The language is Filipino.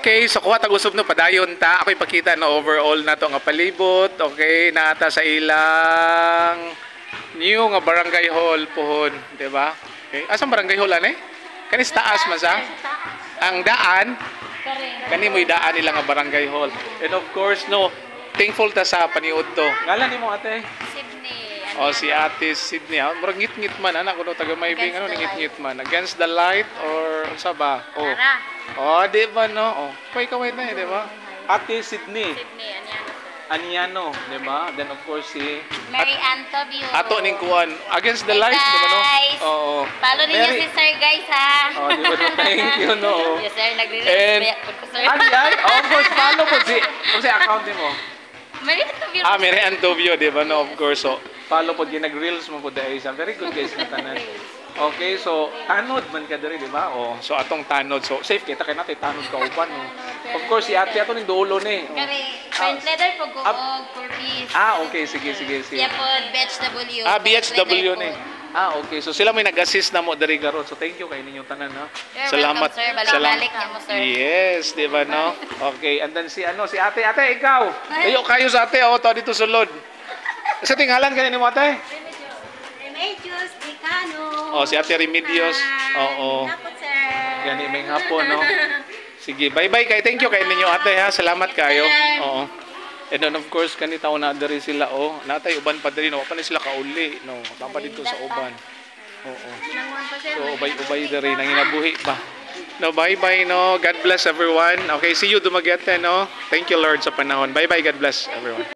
Okay, so kuha tag-usab no padayon ta. Ako ipakita na overall na to nga palibot. Okay, nata sa ilang new nga barangay hall pohon, di ba? Okay. Asang barangay hall ani? Kani sa taas man sa? Ang daan kani mo'y daan nila nga barangay hall. And of course, no, thankful ta sa paniud to. Ngalan nimo ate? Sydney. O si Ate Sydney. Murag ngit-ngit man anak kuno taga Maybing ano ngit-ngit man. Against the light or unsa ba? Oh. Oh, di ba no? Oh, kaway na di ba? Ate Sydney. Sydney, Anyano, di ba? Then of course si Mary Ann Tobio. Ato ning kuan Against the light, di ba no? Oo. Follow ninyo si Sir guys ha. Oh, di ba no? Thank you no. Yes sir, nagre-release po sir. Ay, of course, follow po si account mo. Mary Ann Tobio. Mary Ann Tobio, di ba no? Of course, so follow po nag-reels mo po dahil isa. Very good guys na tanan. Okay, so tanod man ka diri, di ba? Oh, so atong tanod. So safe kita kay natin tanod ka uban no. Of course si ate ato ning dulo ni. Kari, French leather po go for piece. Okay, sige. Siya po BHW. BHW ni. Okay. So sila may nag-assist na mo diri karon. So thank you kay ninyong tanan, no. Salamat sir, balik niyo mo sir. Yes, di ba no? Okay, and then si ate, ikaw. Ayo kayo sa ate, to dito sulod. Sa tinghalan kanini mo ate? Remedios Decano. Si Ate Remedios. Oo. Hapon sir. Gani may hapon, no. Sige, bye-bye kay. Thank you kay ninyo ate ha. Salamat kayo. Oo. And then of course kanitaw na diri sila natay uban pa diri no. Pa ni sila kauli no. Papa dito sa uban. Oo. So ubay diri nang inabuhi pa. No, bye-bye no. God bless everyone. Okay, see you dumaguete no. Thank you Lord sa panahon. Bye-bye. God bless everyone.